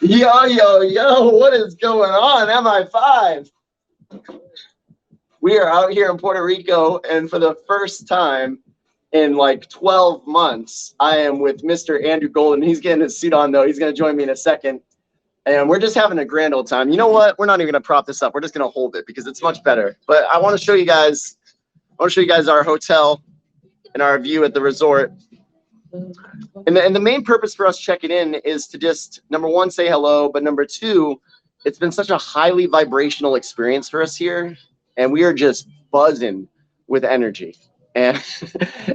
Yo, yo, yo, what is going on, MI5? We are out here in Puerto Rico, and for the first time in like 12 months, I am with Mr. Andrew Golden. He's getting his suit on, though. He's going to join me in a second. And we're just having a grand old time. You know what? We're not even going to prop this up. We're just going to hold it because it's much better. But I want to show you guys, our hotel and our view at the resort. And the main purpose for us checking in is to just, number one, say hello. But number two, it's been such a highly vibrational experience for us here. And we are just buzzing with energy. And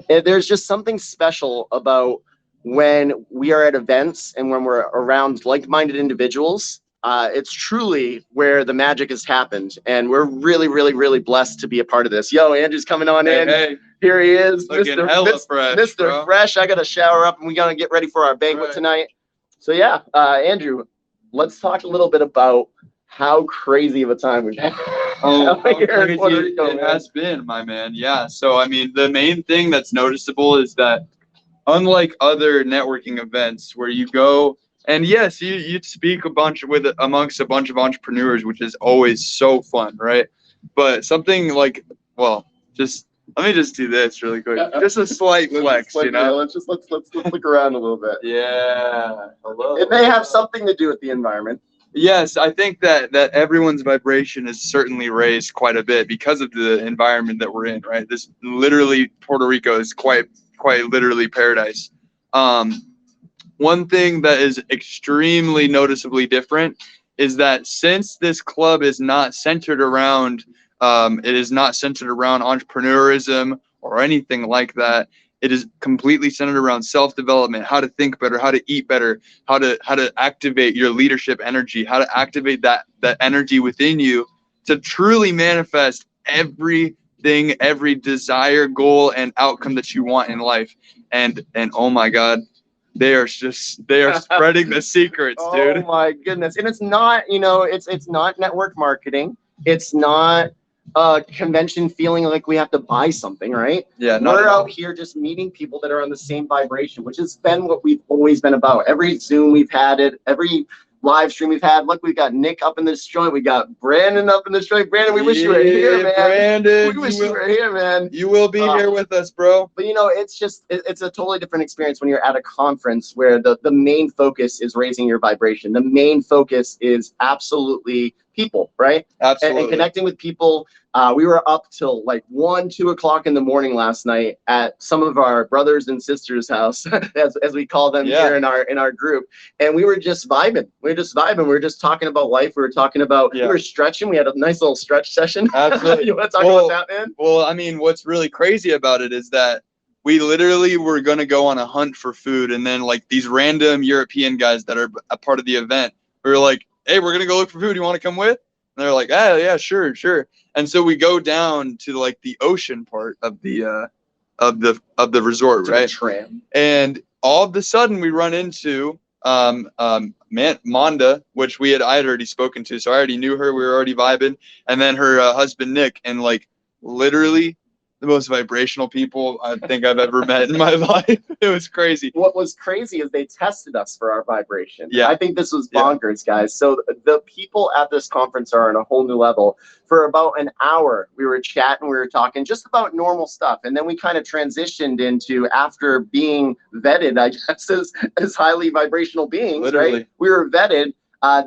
there's just something special about when we are at events and when we're around like-minded individuals. It's truly where the magic has happened. And we're really, really, really blessed to be a part of this. Yo, Andrew's coming on in. Hey. Here he is, Mr. Fresh. I got to shower up and we got to get ready for our banquet tonight. So yeah, Andrew, let's talk a little bit about how crazy of a time we've had. How crazy it has been, my man. Yeah. So, I mean, the main thing that's noticeable is that unlike other networking events where you go and yes, you speak amongst a bunch of entrepreneurs, which is always so fun, right? But something like, well, let me just do this really quick. Just a slight flex, you know? Let's look around a little bit. Yeah. Hello. It may have something to do with the environment. Yes, I think that everyone's vibration is certainly raised quite a bit because of the environment that we're in, right? This literally, Puerto Rico is quite literally paradise. One thing that is extremely noticeably different is that since this club is not centered around entrepreneurism or anything like that. It is completely centered around self-development, how to think better, how to eat better, how to activate your leadership energy, how to activate that energy within you to truly manifest everything, every desire, goal, and outcome that you want in life. And oh my God, they are spreading the secrets, dude. Oh my goodness. And it's not, it's not network marketing. It's not convention feeling like we have to buy something, right? Yeah, we're out here just meeting people that are on the same vibration, which has been what we've always been about. Every Zoom we've had it, every live stream we've had. Look, we've got Nick up in this joint, we got Brandon up in this joint. Brandon, we wish you were here, man. Brandon, we wish you were here, man. You will be here with us, bro. But it's a totally different experience when you're at a conference where the main focus is raising your vibration. The main focus is absolutely people, right? Absolutely. And connecting with people. We were up till like 1, 2 o'clock in the morning last night at some of our brothers and sisters' house, as we call them here in our group. And we were just vibing. We were just talking about life. We were talking about, we were stretching. We had a nice little stretch session. Absolutely. You want to talk about that, man? Well, I mean, what's really crazy about it is that we literally were going to go on a hunt for food. And then like these random European guys that are a part of the event, we were like, hey, we're going to go look for food. You want to come with? And they're like, oh, yeah, sure. And so we go down to like the ocean part of the resort, right? Tram. And all of a sudden we run into Manda, which I had already spoken to, so I already knew her. We were already vibing, and then her husband Nick, and like literally the most vibrational people I think I've ever met in my life. It was crazy. What was crazy is they tested us for our vibration. Yeah. I think this was bonkers, guys. So the people at this conference are on a whole new level. For about an hour, we were chatting, we were talking just about normal stuff. And then we kind of transitioned into, after being vetted, I guess, as highly vibrational beings, literally. Right? We were vetted.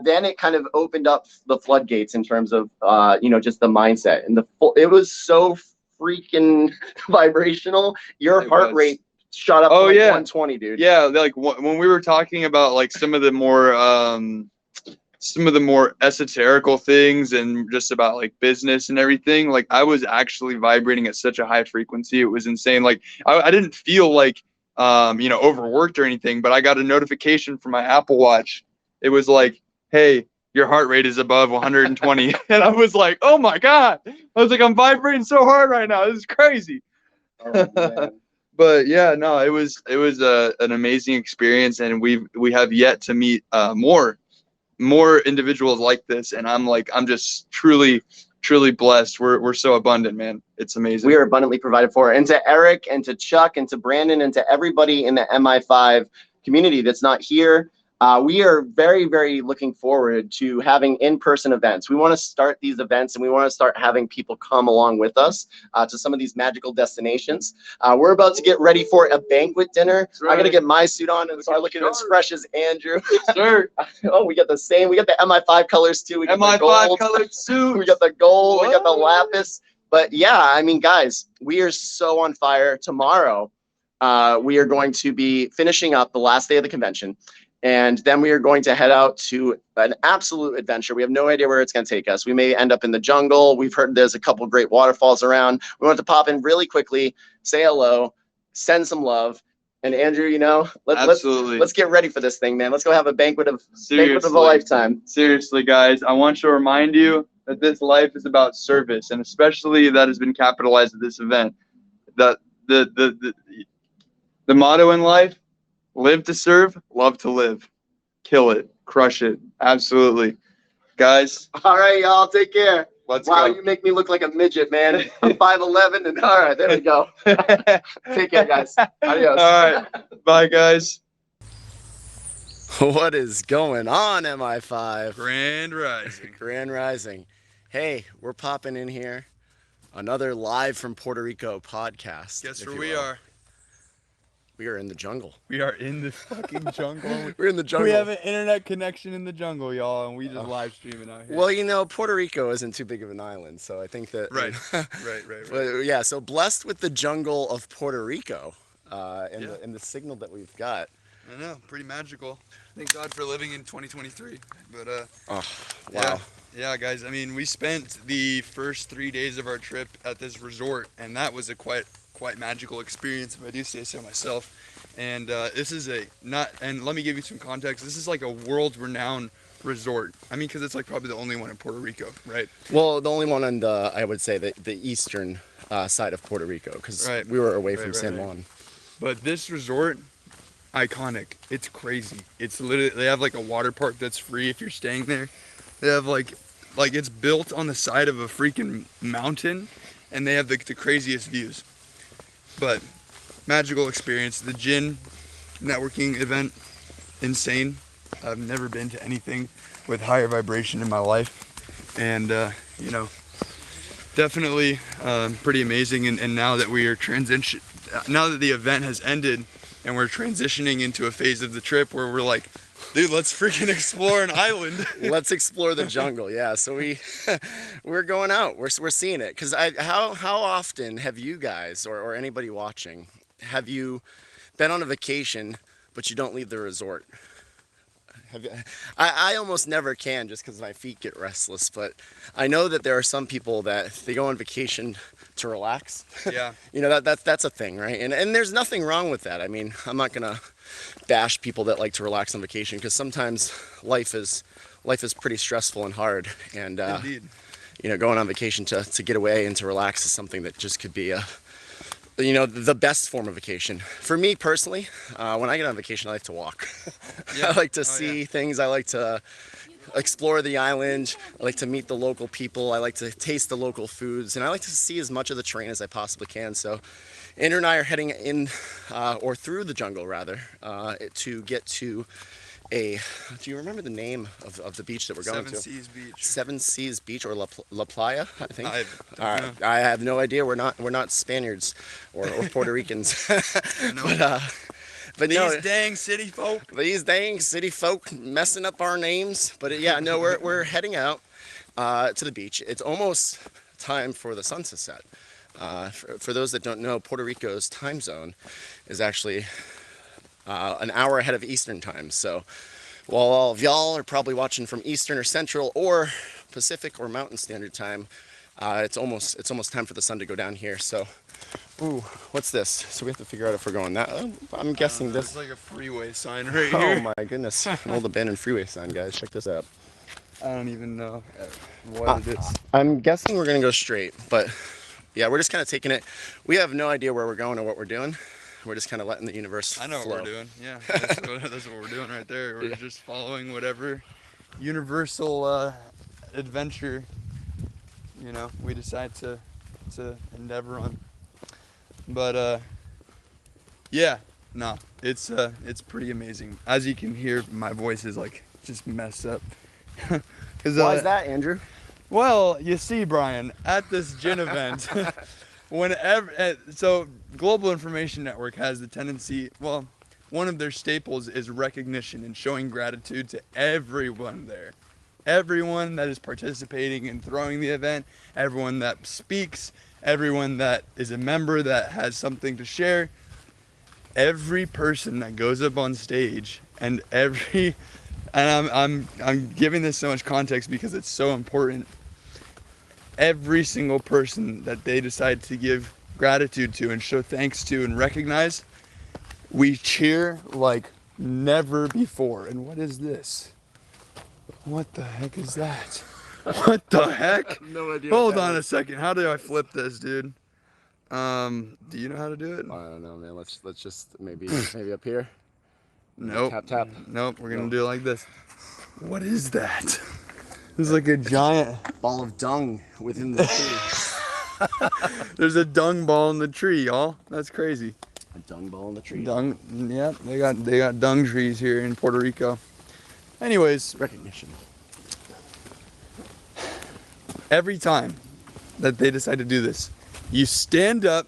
Then it kind of opened up the floodgates in terms of, just the mindset. And it was so freaking vibrational. Your heart rate shot up to 120, dude. Yeah, like when we were talking about like some of the more esoterical things and just about like business and everything, like I was actually vibrating at such a high frequency. It was insane. Like I didn't feel like overworked or anything, but I got a notification from my Apple Watch. It was like, hey, your heart rate is above 120. And I was like, oh my God. I was like, I'm vibrating so hard right now. This is crazy. Oh, but yeah, no, it was an amazing experience. And we have yet to meet more individuals like this. And I'm just truly blessed. We're so abundant, man. It's amazing. We are abundantly provided for. And to Eric and to Chuck and to Brandon and to everybody in the MI5 community that's not here, We are very, very looking forward to having in-person events. We want to start these events and we want to start having people come along with us to some of these magical destinations. We're about to get ready for a banquet dinner. Right. I'm going to get my suit on and start looking as fresh as Andrew. Sure. Oh, we got the same. We got the MI5 colors too. We got MI5 colored suit. We got the gold. What? We got the lapis. But yeah, I mean, guys, we are so on fire. Tomorrow, we are going to be finishing up the last day of the convention. And then we are going to head out to an absolute adventure. We have no idea where it's going to take us. We may end up in the jungle. We've heard there's a couple great waterfalls around. We want to pop in really quickly, say hello, send some love. And Andrew, you know, let's get ready for this thing, man. Let's go have a banquet of a lifetime. Seriously, guys, I want to remind you that this life is about service, and especially that has been capitalized at this event. The motto in life: live to serve, love to live. Kill it. Crush it. Absolutely. Guys. All right, y'all. Take care. Let's go. Wow, you make me look like a midget, man. I'm 5'11", and all right, there we go. Take care, guys. Adios. All right. Bye, guys. What is going on, MI5? Grand Rising. Grand Rising. Hey, we're popping in here. Another live from Puerto Rico podcast. Guess where we are? We are in the jungle. We are in the fucking jungle. We're in the jungle. We have an internet connection in the jungle, y'all, and we just live streaming out here. Well, you know, Puerto Rico isn't too big of an island, so I think that... Right, right. But yeah, so blessed with the jungle of Puerto Rico and the signal that we've got. I know, pretty magical. Thank God for living in 2023. But, oh, wow. Yeah, guys, I mean, we spent the first 3 days of our trip at this resort, and that was a quite magical experience, if I do say so myself. And this is and let me give you some context. This is like a world-renowned resort. I mean, because it's like probably the only one in Puerto Rico, right? Well, the only one on the, I would say, the eastern side of Puerto Rico, because we were away from San Juan. But this resort, iconic. It's crazy. It's literally, they have like a water park that's free if you're staying there. They have like it's built on the side of a freaking mountain, and they have the craziest views. But magical experience. The gin networking event, insane. I've never been to anything with higher vibration in my life, and you know, definitely pretty amazing. And now that we are now that the event has ended and we're transitioning into a phase of the trip where we're like, dude, let's freaking explore an island. Let's explore the jungle. Yeah, so we're going out. We're seeing it. Because how often have you guys or anybody watching, have you been on a vacation but you don't leave the resort? I almost never can, just because my feet get restless. But I know that there are some people that they go on vacation to relax. Yeah. You know, that's a thing, right? And there's nothing wrong with that. I mean, I'm not gonna bash people that like to relax on vacation, because sometimes life is pretty stressful and hard. And Indeed. You know, going on vacation to get away and to relax is something that just could be you know, the best form of vacation. For me personally, when I get on vacation, I like to walk. Yeah. I like to see things. I like to explore the island. I like to meet the local people. I like to taste the local foods, and I like to see as much of the terrain as I possibly can. So Andrew and I are heading in, or through the jungle rather, to get to do you remember the name of the beach that we're going to? Seven Seas Beach. Seven Seas Beach, or La Playa, I think. I have no idea. We're not Spaniards or Puerto Ricans. No. But these dang city folk. These dang city folk messing up our names. But yeah, no, we're heading out to the beach. It's almost time for the sun to set. For those that don't know, Puerto Rico's time zone is actually an hour ahead of Eastern time. So while all of y'all are probably watching from Eastern or Central or Pacific or Mountain Standard Time, it's almost time for the sun to go down here. So, ooh, what's this? So we have to figure out if we're going that. I'm guessing this. It's like a freeway sign right here. here. Oh my goodness! An old abandoned freeway sign, guys. Check this out. I don't even know what it is. I'm guessing we're gonna go straight, but yeah, we're just kind of taking it. We have no idea where we're going or what we're doing. We're just kind of letting the universe flow. I know what we're doing. Yeah, that's what we're doing right there. We're just following whatever universal adventure, you know, we decide to endeavor on. But yeah, No, it's pretty amazing. As you can hear, my voice is like just messed up. 'Cause, Why is that, Andrew? Well, you see, Brian, at this gin event, so Global Information Network has the tendency, well, one of their staples is recognition and showing gratitude to everyone there. Everyone that is participating in throwing the event, everyone that speaks, everyone that is a member that has something to share, every person that goes up on stage, and I'm giving this so much context because it's so important. Every single person that they decide to give gratitude to and show thanks to and recognize, we cheer like never before. And what is this? What the heck is that? What the heck? No idea. Hold on a second. How do I flip this, dude? Do you know how to do it? I don't know, man. Let's just maybe up here. Nope. Tap. Nope. We're gonna do it like this. What is that? This is like a giant Ball of dung within the tree. There's a dung ball in the tree, y'all. That's crazy. A dung ball in the tree. Dung. Yep. They got dung trees here in Puerto Rico. Anyways, Recognition. every time that they decide to do this, you stand up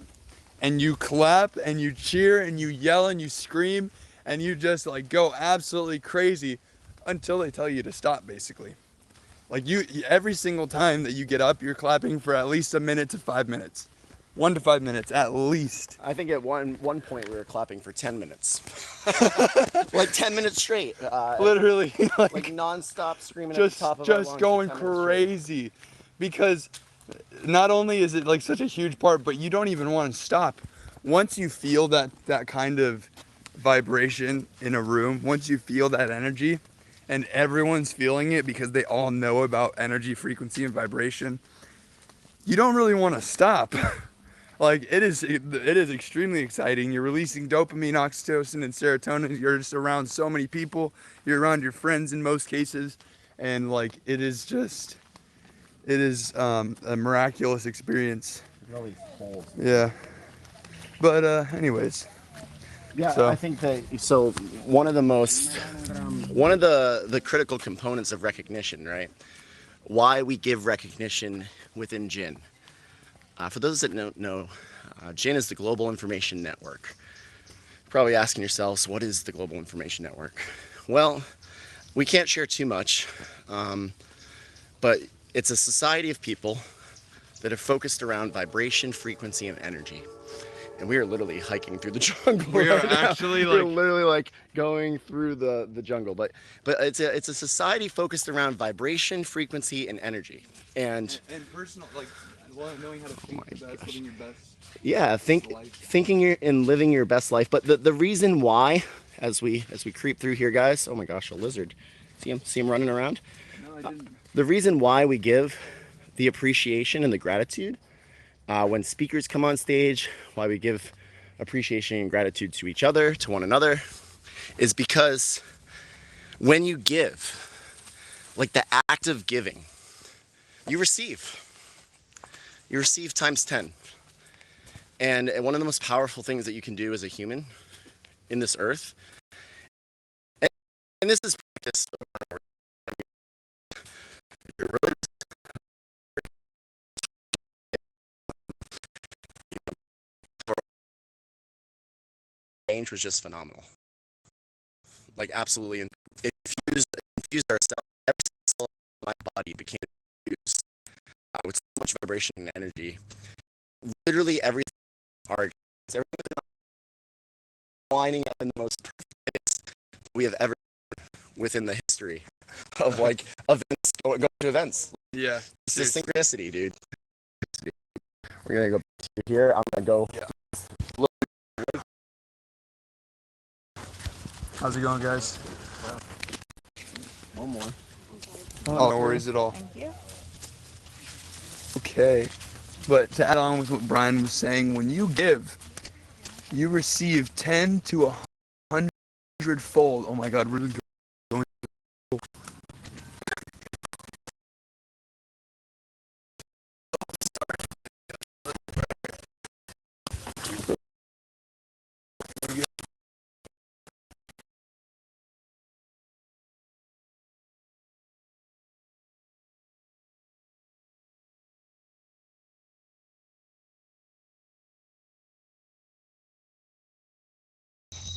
and you clap and you cheer and you yell and you scream and you just like go absolutely crazy until they tell you to stop, basically. Like every single time that you get up, you're clapping for at least 1 minute to 5 minutes. 1 to 5 minutes at least. I think at one point we were clapping for 10 minutes. Like 10 minutes straight. Literally, like non-stop screaming at the top of our lungs just for going 10 minutes straight. crazy, because not only is it like such a huge part, but you don't even want to stop. Once you feel that kind of vibration in a room, once you feel that energy, and everyone's feeling it because they all know about energy, frequency, and vibration, you don't really want to stop. Like it is extremely exciting. You're releasing dopamine, oxytocin, and serotonin. You're just around so many people. You're around your friends in most cases, and like it is a miraculous experience. Really cold. Yeah. But anyways. Yeah, So. I think that one of the critical components of recognition, right? Why we give recognition within GIN. For those that don't know, GIN is the Global Information Network. You're probably asking yourselves, what is the Global Information Network? Well, we can't share too much, but it's a society of people that are focused around vibration, frequency, and energy. And we are literally hiking through the jungle. We are right now. actually We're like literally like going through the jungle. But it's a society focused around vibration, frequency, and energy. And personal, like knowing how to think the best, living your best. Yeah, thinking and living your best life. But the reason why, as we creep through here, guys. Oh my gosh, a lizard! See him running around. No, I didn't. The reason why we give the appreciation and the gratitude when speakers come on stage, why we give appreciation and gratitude to each other, to one another, is because when you give, like the act of giving, you receive. You receive times 10. And one of the most powerful things that you can do as a human in this earth, and this is practice, change was just phenomenal. Like absolutely infused ourselves. Every cell of my body became infused with so much vibration and energy. Literally everything, everything lining up in the most perfect ways we have ever within the history of like events, going to events. Yeah. It's just synchronicity, dude. We're gonna go to here. I'm gonna go. Yeah. How's it going, guys? One more. Oh, no worries at all. Thank you. Okay. But to add on with what Brian was saying, when you give, you receive 10 to 100-fold. Oh my God, we're going.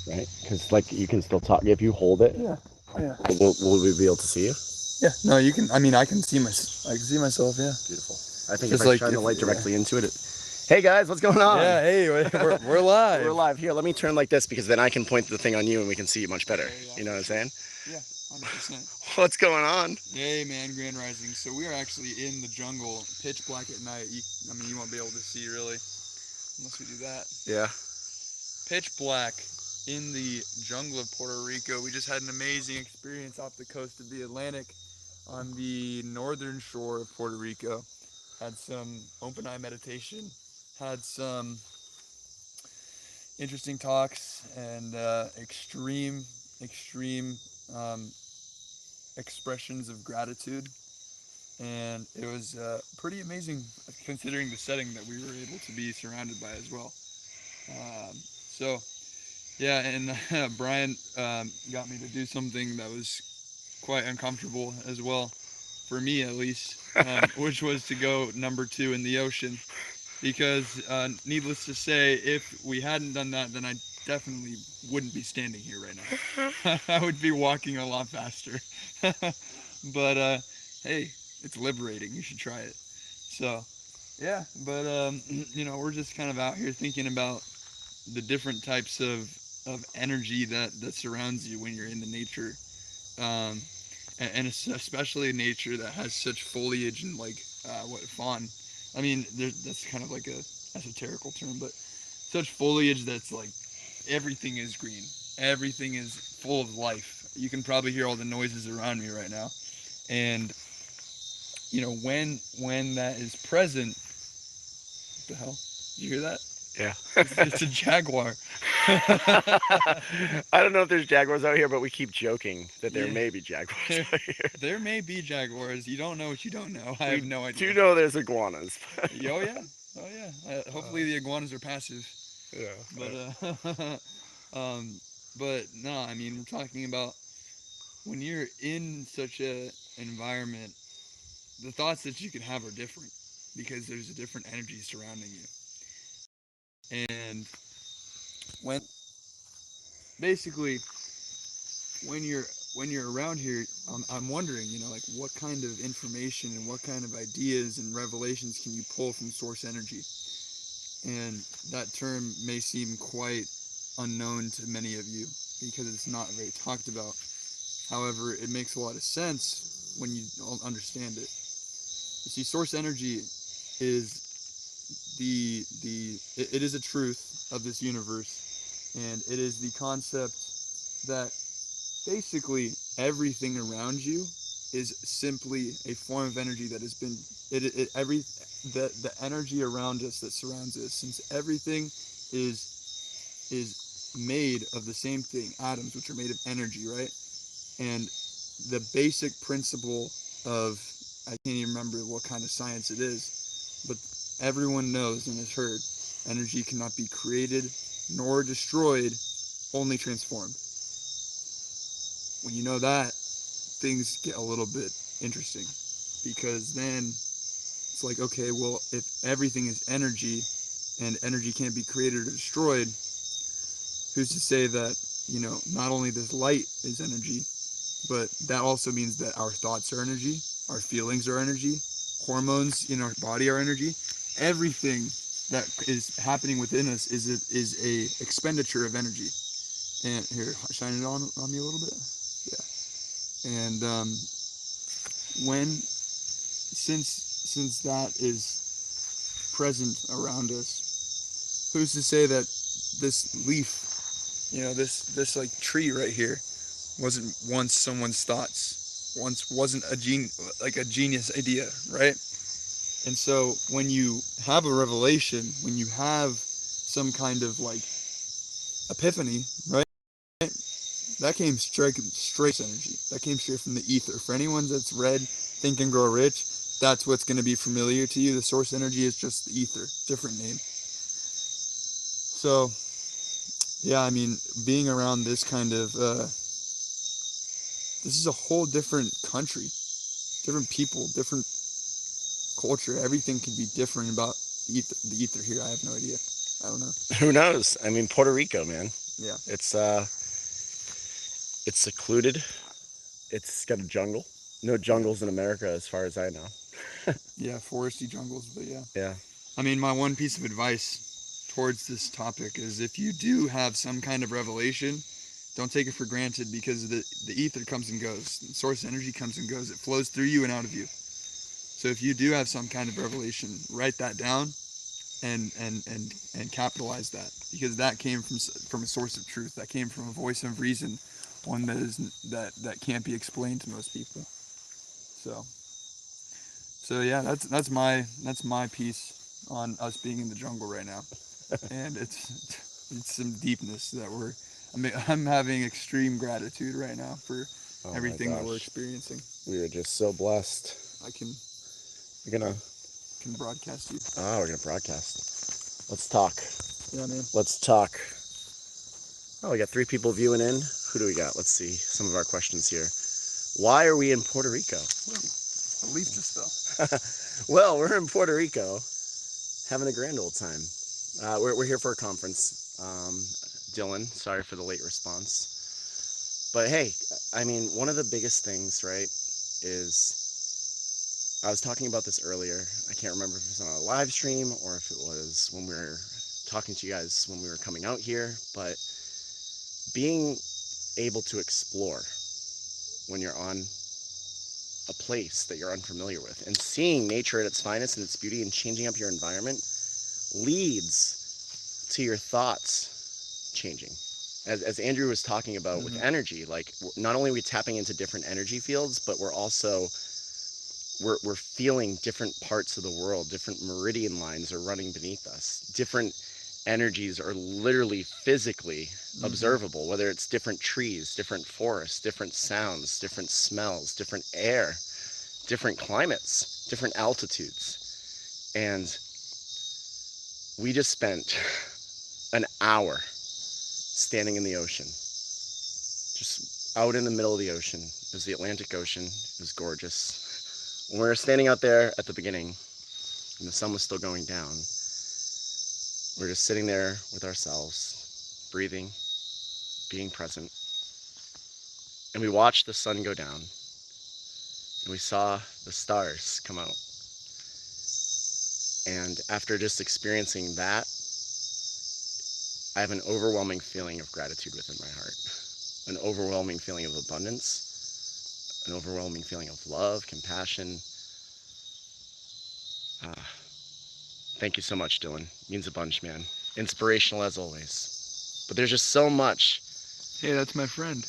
right? Because like you can still talk if you hold it. Yeah. Yeah. Will we be able to see you? Yeah. No, you can. I mean, I can see myself. Yeah. Beautiful. I think Just if I like shine the light yeah. directly into it. Hey guys, what's going on? Yeah. Hey, we're live. We're live. Here, let me turn like this because then I can point the thing on you and we can see you much better. Yeah, You know what I'm saying? Yeah. 100%. What's going on? Hey man, Grand Rising. So we are actually in the jungle, pitch black at night. I mean, you won't be able to see really, unless we do that. Yeah. Pitch black in the jungle of Puerto Rico. We just had an amazing experience off the coast of the Atlantic on the northern shore of Puerto Rico. Had some open eye meditation, had some interesting talks, and extreme um, expressions of gratitude. And it was pretty amazing considering the setting that we were able to be surrounded by as well. So yeah, and Bryan got me to do something that was quite uncomfortable as well, for me at least, which was to go number 2 in the ocean. Because needless to say, if we hadn't done that, then I definitely wouldn't be standing here right now. I would be walking a lot faster. But hey, it's liberating. You should try it. So yeah, but we're just kind of out here thinking about the different types of energy that surrounds you when you're in the nature, um, and especially nature that has such foliage and like what fawn. I mean, that's kind of like a esoterical term, but such foliage that's like everything is green, everything is full of life. You can probably hear all the noises around me right now, and when that is present, what the hell? Did you hear that? Yeah. It's a jaguar. I don't know if there's jaguars out here, but we keep joking that there may be jaguars out here. There may be jaguars. You don't know what you don't know. I have no idea. Do know there's iguanas. Oh yeah. Oh yeah. Hopefully the iguanas are passive. Yeah. But no, I mean we're talking about when you're in such a environment, the thoughts that you can have are different because there's a different energy surrounding you. And when basically when you're around here, I'm wondering, like what kind of information and what kind of ideas and revelations can you pull from source energy? And that term may seem quite unknown to many of you because it's not very talked about. However, it makes a lot of sense when you understand it. You see, source energy is it is a truth of this universe, and it is the concept that basically everything around you is simply a form of energy that has been the energy around us that surrounds us, since everything is made of the same thing, atoms, which are made of energy, right? And the basic principle of, I can't even remember what kind of science it is, but everyone knows and has heard, energy cannot be created nor destroyed, only transformed. When you know that, things get a little bit interesting, because then it's like, okay, well, if everything is energy and energy can't be created or destroyed, who's to say that, not only this light is energy, but that also means that our thoughts are energy, our feelings are energy, hormones in our body are energy. Everything that is happening within us is a expenditure of energy. And here, shine it on me a little bit. Yeah. And since that is present around us, who's to say that this leaf, this like tree right here, wasn't once someone's thoughts, once wasn't a genius idea, right? And so when you have a revelation, when you have some kind of like epiphany, right? That came straight energy. That came straight from the ether. For anyone that's read Think and Grow Rich, that's what's going to be familiar to you. The source energy is just the ether, different name. So, yeah, I mean, being around this kind of, this is a whole different country, different people, different culture. Everything can be different about the ether here. I have no idea. I don't know. Who knows? I mean, Puerto Rico, man. Yeah. It's secluded. It's got a jungle. No jungles in America, as far as I know. Yeah, foresty jungles, but yeah. Yeah. I mean, my one piece of advice towards this topic is if you do have some kind of revelation, don't take it for granted, because the ether comes and goes. The source energy comes and goes. It flows through you and out of you. So if you do have some kind of revelation, write that down and capitalize that, because that came from a source of truth. That came from a voice of reason, one that can't be explained to most people. So yeah, that's my piece on us being in the jungle right now, and it's some deepness that I'm having extreme gratitude right now for everything that we're experiencing. We are just so blessed. We're gonna broadcast you. Oh, we're gonna broadcast. Let's talk. Yeah, man. Let's talk. Oh, we got 3 people viewing in. Who do we got? Let's see some of our questions here. Why are we in Puerto Rico? A leaf just fell. Well, we're in Puerto Rico, having a grand old time. We're here for a conference. Dylan, sorry for the late response. But hey, I mean, one of the biggest things, right, is I was talking about this earlier. I can't remember if it was on a live stream or if it was when we were talking to you guys when we were coming out here, but being able to explore when you're on a place that you're unfamiliar with and seeing nature at its finest and its beauty and changing up your environment leads to your thoughts changing. As Andrew was talking about with energy, like not only are we tapping into different energy fields, but we're also we're feeling different parts of the world. Different meridian lines are running beneath us. Different energies are literally physically observable, whether it's different trees, different forests, different sounds, different smells, different air, different climates, different altitudes. And we just spent an hour standing in the ocean, just out in the middle of the ocean. It was the Atlantic Ocean. It was gorgeous. When we were standing out there at the beginning and the sun was still going down, we were just sitting there with ourselves, breathing, being present. And we watched the sun go down and we saw the stars come out. And after just experiencing that, I have an overwhelming feeling of gratitude within my heart, an overwhelming feeling of abundance, an overwhelming feeling of love, compassion. Thank you so much, Dylan. Means a bunch, man. Inspirational as always. But there's just so much. Hey, that's my friend.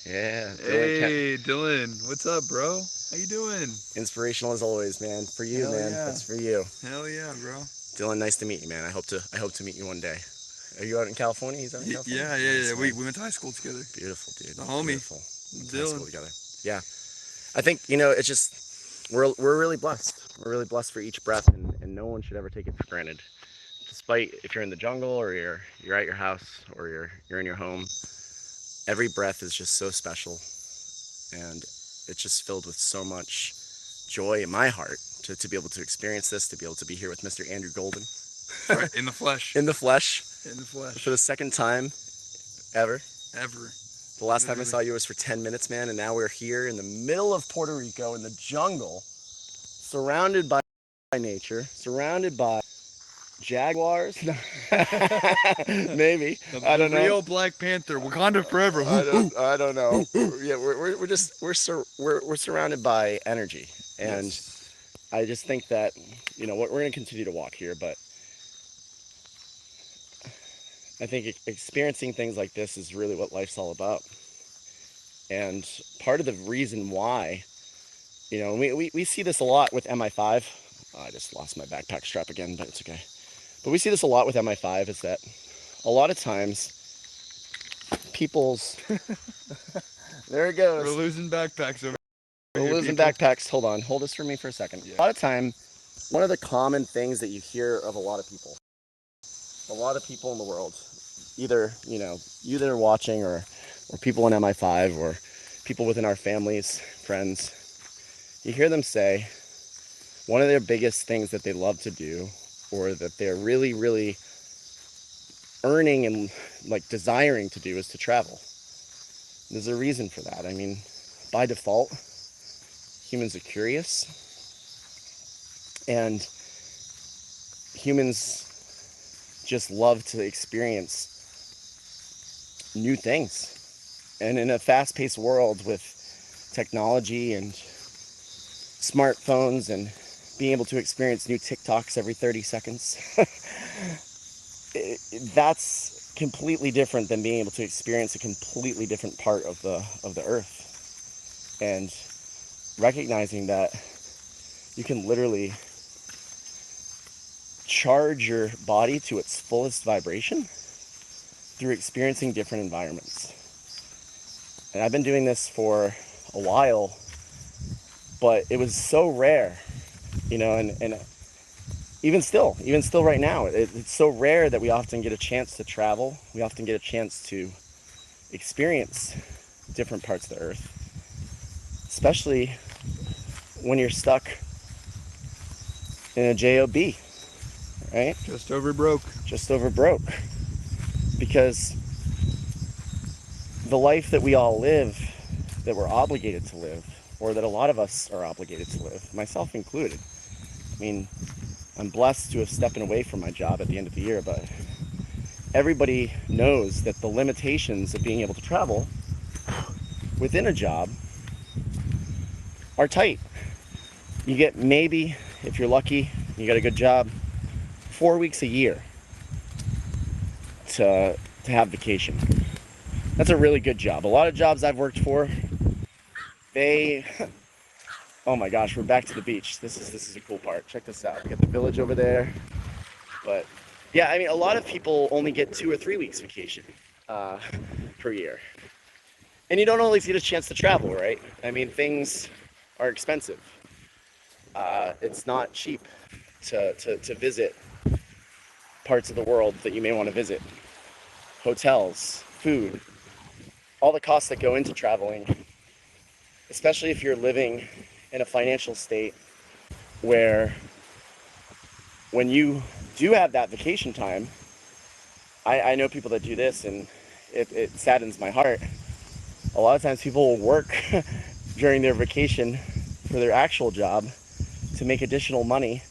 Yeah. Hey, Dylan. What's up, bro? How you doing? Inspirational as always, man. For you, Hell man. yeah. That's for you. Hell yeah, bro. Dylan, nice to meet you, man. I hope to meet you one day. Are you out in California? He's out in California? Yeah. Nice, We went to high school together. Beautiful, dude. The homie. Beautiful. Went to high school Dylan. together. Yeah. I think, it's just, we're really blessed. We're really blessed for each breath, and no one should ever take it for granted. Despite if you're in the jungle or you're at your house or you're in your home, every breath is just so special, and it's just filled with so much joy in my heart to be able to experience this, to be able to be here with Mr. Andrew Golden. Right, in the flesh. In the flesh. In the flesh. For the second time ever. Ever. The last time I saw you was for 10 minutes, man, and now we're here in the middle of Puerto Rico in the jungle, surrounded by nature, surrounded by jaguars. Maybe. I don't know. Real Black Panther, Wakanda forever. I don't know. Yeah, we're surrounded by energy, and yes. I just think that we're going to continue to walk here, but I think experiencing things like this is really what life's all about. And part of the reason why, we see this a lot with MI5. I just lost my backpack strap again, but it's okay. But we see this a lot with MI5 is that a lot of times people's... There it goes. We're losing backpacks over here. We're losing backpacks. Hold on. Hold this for me for a second. Yeah. A lot of time, one of the common things that you hear of a lot of people in the world, either, you that are watching or people in MI5 or people within our families, friends, you hear them say one of their biggest things that they love to do or that they're really, really earning and like desiring to do is to travel. There's a reason for that. I mean, by default, humans are curious, and humans just love to experience new things. And in a fast-paced world with technology and smartphones and being able to experience new TikToks every 30 seconds, that's completely different than being able to experience a completely different part of the earth. And recognizing that you can literally charge your body to its fullest vibration through experiencing different environments. And I've been doing this for a while, but it was so rare, you know, and even still right now, it's so rare that we often get a chance to travel. We often get a chance to experience different parts of the earth, especially when you're stuck in a job, right? Just over broke. Because the life that we all live, that we're obligated to live, or that a lot of us are obligated to live, myself included. I mean, I'm blessed to have stepped away from my job at the end of the year, but everybody knows that the limitations of being able to travel within a job are tight. You get, maybe, if you're lucky, you got a good job, 4 weeks a year to have vacation. That's a really good job. A lot of jobs I've worked for, they, oh my gosh, we're back to the beach. This is a cool part. Check this out. We got the village over there. But yeah, I mean, a lot of people only get 2 or 3 weeks vacation per year. And you don't always get a chance to travel, right? I mean, things are expensive. It's not cheap to visit parts of the world that you may want to visit. Hotels, food, all the costs that go into traveling, especially if you're living in a financial state where when you do have that vacation time, I know people that do this, and it saddens my heart. A lot of times people will work during their vacation for their actual job to make additional money,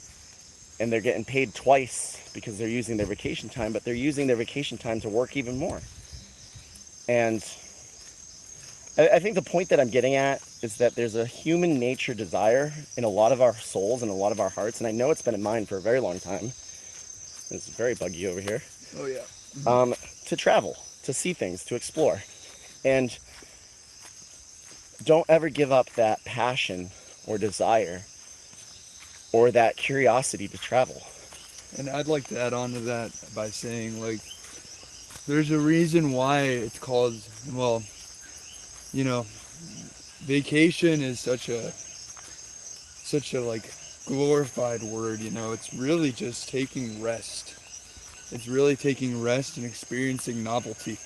and they're getting paid twice because they're using their vacation time, but they're using their vacation time to work even more. And I think the point that I'm getting at is that there's a human nature desire in a lot of our souls and a lot of our hearts, and I know it's been in mine for a very long time. It's very buggy over here. Oh yeah. To travel, to see things, to explore. And don't ever give up that passion or desire or that curiosity to travel. And I'd like to add on to that by saying, like, there's a reason why it's called, well, you know, vacation is such a like glorified word, you know. It's really just taking rest. It's really taking rest and experiencing novelty.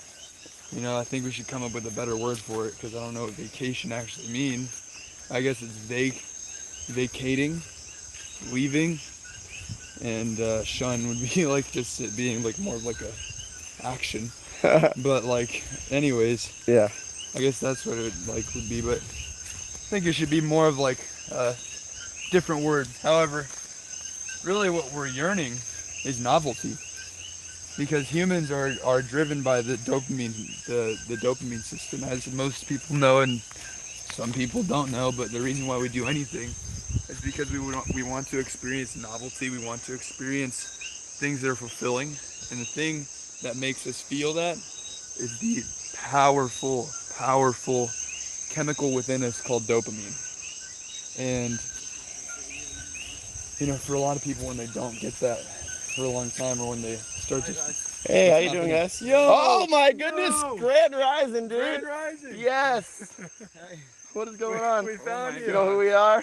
You know, I think we should come up with a better word for it, because I don't know what vacation actually means. I guess it's vacating, leaving, and shun would be like just it being like more of like a action. But like, anyways, Yeah. I guess that's what it like would be. But I think it should be more of like a different word. However, really what we're yearning is novelty, because humans are driven by the dopamine system, as most people know and some people don't know. But the reason why we do anything is because we want to experience novelty. We want to experience things that are fulfilling, and the thing that makes us feel that is the powerful chemical within us called dopamine. And you know, for a lot of people, when they don't get that for a long time, or when they start to... Hey, how you doing, guys? Yo! Oh my goodness! Yo! Grand Rising, dude! Grand Rising! Yes! Hey. What is going on? We found you. You know who we are?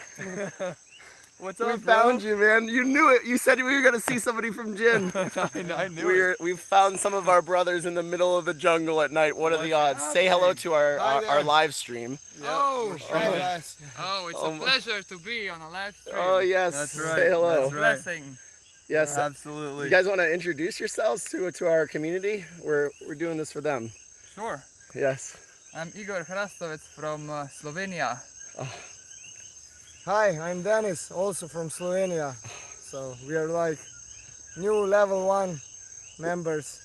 What's We up, bro? found you, man. You knew it. You said we were going to see somebody from Jin. I knew it. We found some of our brothers in the middle of the jungle at night. What are the odds? What's Say hello happening? to our Hi there. our live stream. Yep, Oh, for sure. hey, Guys. Oh, it's Oh a my- pleasure to be on a live stream. Oh yes. That's right. Say hello. That's right. Blessing. Yes. Absolutely. You guys want to introduce yourselves to our community? We're doing this for them. Sure. Yes. I'm Igor Hrastovec from Slovenia. Hi, I'm Denis, also from Slovenia. So we are like new level 1 members,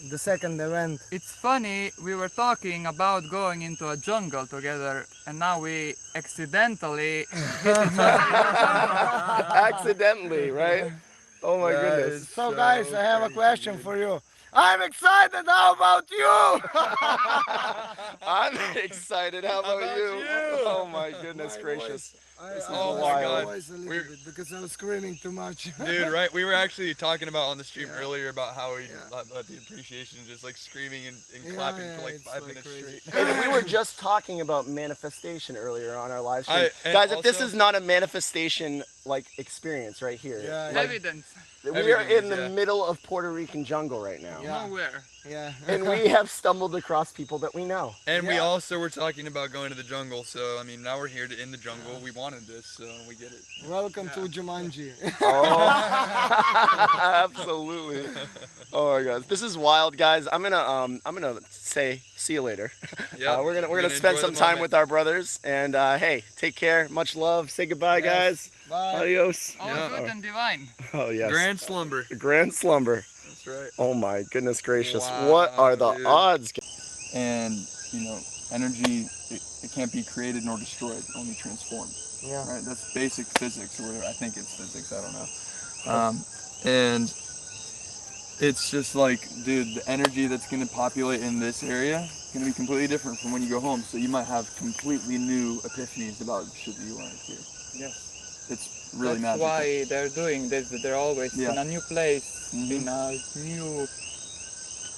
the second event. It's funny, we were talking about going into a jungle together, and now we accidentally hit each other. Accidentally, right? Oh my That goodness. is So guys, I have a crazy, question dude. for you. I'm excited, how about you? I'm excited. How about, about you? you? Oh my goodness My gracious. voice, This is Oh my wild. God. Voice a little We're- bit because I was screaming too much. Dude, right? We were actually talking about on the stream Yeah. earlier about how we Yeah. let the appreciation just like screaming and Yeah, clapping yeah, for like it's 5 like minutes crazy. straight. And we were just talking about manifestation earlier on our live stream. And Guys, if this also- is not a manifestation like experience right here, Yeah, like, Evidence. we are Everything in is, the yeah. middle of Puerto Rican jungle right now. Yeah. Nowhere. Yeah. And we have stumbled across people that we know. And we Yeah. also were talking about going to the jungle, so I mean, now we're here in the jungle. We wanted this, so we get it. Welcome to Jumanji. Oh, absolutely. Oh my gosh, this is wild, guys. I'm gonna say see you later. Yeah, We're gonna spend enjoy some the time moment. with our brothers, and hey, take care, much love, say goodbye, Yes. guys. Bye. Adios. All Yeah. good and divine. Oh yes, Grand slumber. grand slumber. That's right. Oh my goodness gracious, Wow, what are the dude. odds? And you know, energy it can't be created nor destroyed, only transformed. Yeah. Right? That's basic physics, or I think it's physics. I don't know. And it's just like, dude, the energy that's gonna populate in this area is gonna be completely different from when you go home. So you might have completely new epiphanies about shit that you learned here. Yes. It's really That's magical. why they're doing this. They're always Yeah. in a new place, Mhm. in a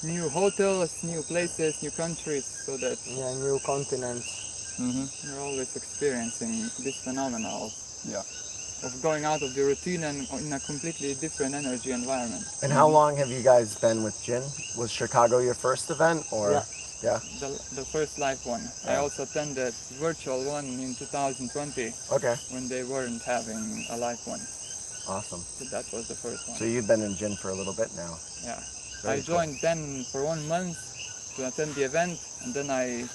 new hotels, new places, new countries, so that Yeah, new continents. you're always experiencing this phenomena of, Yeah. of going out of the routine and in a completely different energy environment. And how long have you guys been with Jin? Was Chicago your first event, or? Yeah. Yeah. The first live one. I Yeah. also attended virtual one in 2020 Okay. when they weren't having a live one. Awesome. So that was the first one. So you've been in Jin for a little bit now. Yeah. Very I joined then for 1 month to attend the event, and then I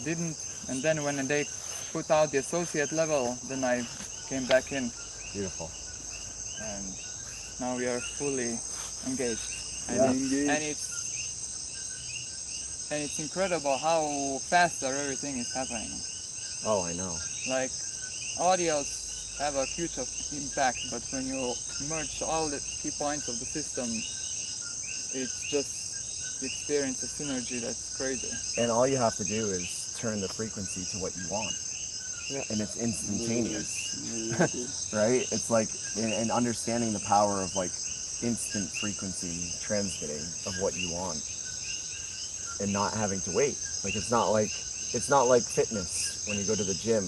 didn't. And then when they put out the associate level, then I came back in, Beautiful. and now we are fully engaged. Yeah. And it's incredible how faster everything is happening. Oh, I know. Like audios have a huge impact, but when you merge all the key points of the system, it's just you experience a synergy that's crazy. And all you have to do is turn the frequency to what you want. Yeah. And it's instantaneous, right? It's like, and understanding the power of like instant frequency transmitting of what you want and not having to wait. Like it's not like fitness when you go to the gym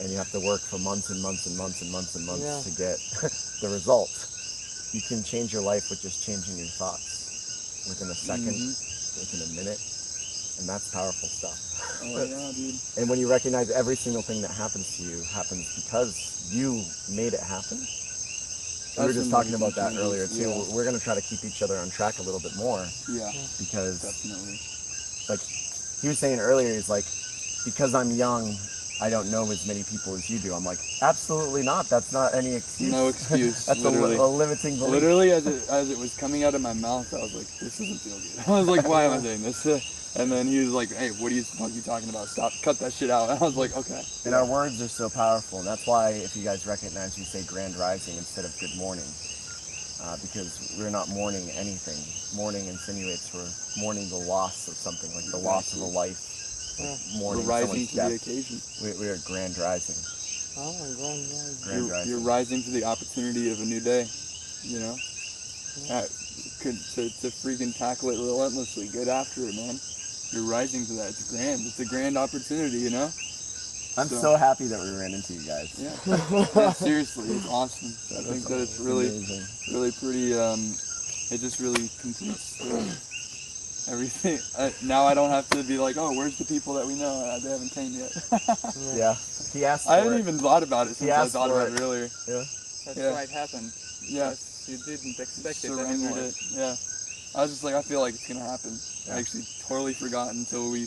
and you have to work for months and months and months and months and months Yeah. to get the result. You can change your life with just changing your thoughts within a second, within a minute, and that's powerful stuff. Oh yeah, dude. And when you recognize every single thing that happens to you happens because you made it happen. We were That's just talking about amazing that earlier changes, too. yeah. We're going to try to keep each other on track a little bit more Yeah, because definitely. like he was saying earlier, he's like, because I'm young, I don't know as many people as you do. I'm like, absolutely not. That's not any excuse. No excuse. That's literally. a limiting belief. Literally, as it was coming out of my mouth, I was like, this doesn't feel good. I was like, why am I saying this? And then he was like, hey, what are you talking about? Stop, cut that shit out. And I was like, okay. And our words are so powerful, and that's why if you guys recognize, we say grand rising instead of good morning, because we're not mourning anything. Mourning insinuates we're mourning the loss of something, like the loss of a life, like mourning We're rising someone's to the death. occasion. We are grand rising. Oh my God, right. Grand rising. You're rising to the opportunity of a new day, you know? To freaking tackle it relentlessly, get after it, man. You're rising to that. It's grand. It's a grand opportunity, you know? I'm so happy that we ran into you guys. Yeah. Yeah, seriously, it's awesome. I think that it's really, amazing. really pretty, it just really completes everything. Now I don't have to be like, oh, where's the people that we know? They haven't came yet. Yeah. He asked I for hadn't it. even thought about it since I asked thought for about it earlier. Yeah. That's Yeah. why it happened. Yeah. That's because you didn't expect it Surrendered anymore. it. Yeah. I was just like, I feel like it's gonna happen. Yeah. I actually totally forgot until we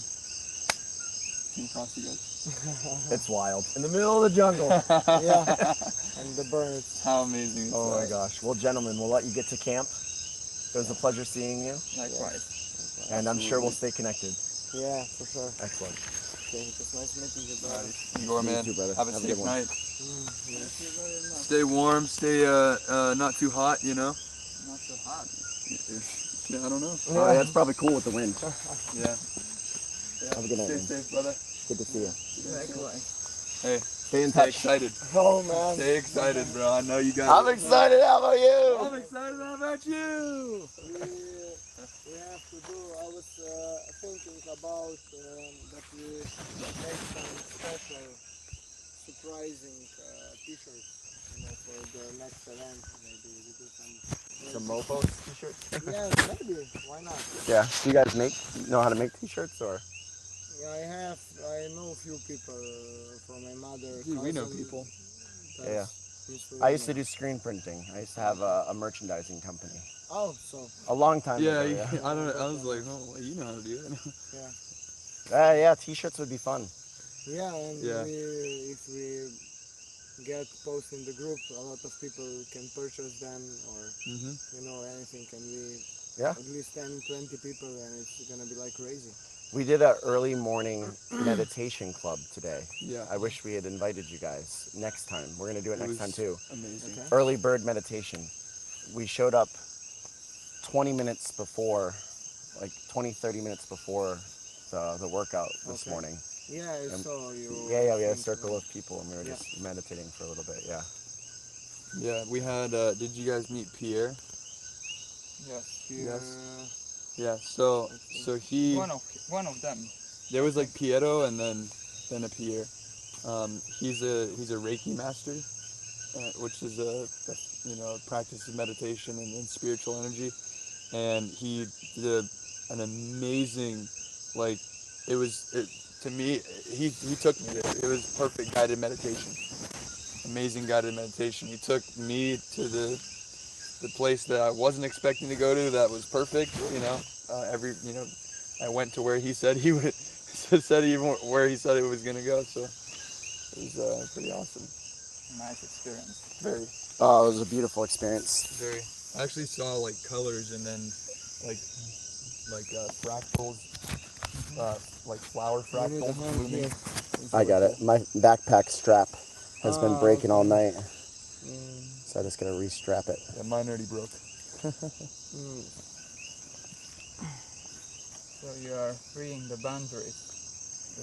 came across you guys. It's wild. In the middle of the jungle. Yeah. And the birds. How amazing is Oh my that? gosh. Well, gentlemen, we'll let you get to camp. It was a pleasure seeing you, Likewise. and I'm sure we'll stay connected. Yeah, for sure. Excellent. Okay, it was nice meeting you, brother. Alrighty. Igor, You man. too, brother. Have a Have a safe good one. night. Yeah. Stay warm. Stay not too hot. You know. Not so hot. Yeah, I don't know. Oh, yeah, it's probably cool with the wind. Yeah. Have a good night, Stay man. safe, brother. Good to see you. Likewise. Hey, Stay in stay touch. excited. Oh man. Stay excited, bro. I know you guys. I'm excited. How about you? I'm excited. How about you? We have to do. I was thinking about that we make some special, surprising T-shirts, for the next event. Maybe we do some. Some mofo t-shirts. Yes, maybe. Why not? Yeah. Do you guys know how to make t-shirts or? Yeah, I know a few people from my mother. Dude, we know cousin people. Yeah. that's in I used to Slovenia. do screen printing. I used to have a merchandising company. Oh, so A long time Yeah, ago. Yeah. I don't know. I was like, oh, well, you know how to do it. Yeah. T-shirts would be fun. yeah, and Yeah. if we get posts in the group, a lot of people can purchase them, or anything. Can we? Yeah. At least 10, 20 people, and it's gonna be like crazy. We did an early morning meditation club today. Yeah. I wish we had invited you guys next time. We're gonna do it It next time was too. amazing. Okay. Early bird meditation. We showed up 20 minutes before, like 20, 30 minutes before the workout this Okay. morning. Yeah, I Um, saw you. Yeah, we had a think circle about- of people and we were Yeah. just meditating for a little bit, yeah. Yeah, we had. Did you guys meet Pierre? Yes. Yeah. So he. One of them. There was like Piero and then a Pierre. He's a Reiki master, which is a practice of meditation and spiritual energy, and he did an amazing, like, to me, he took me there. It was perfect guided meditation, amazing guided meditation. He took me to the place that I wasn't expecting to go to. That was perfect, I went to where he said he would. Where he said it was gonna go, so it was pretty awesome. Nice experience. Very, Oh, it was a beautiful experience. very. I actually saw like colors and then like fractals, like flower fractals blooming. I got it. My backpack strap has been breaking all night, so I just gotta restrap it. Yeah, mine already broke. So you are freeing the boundaries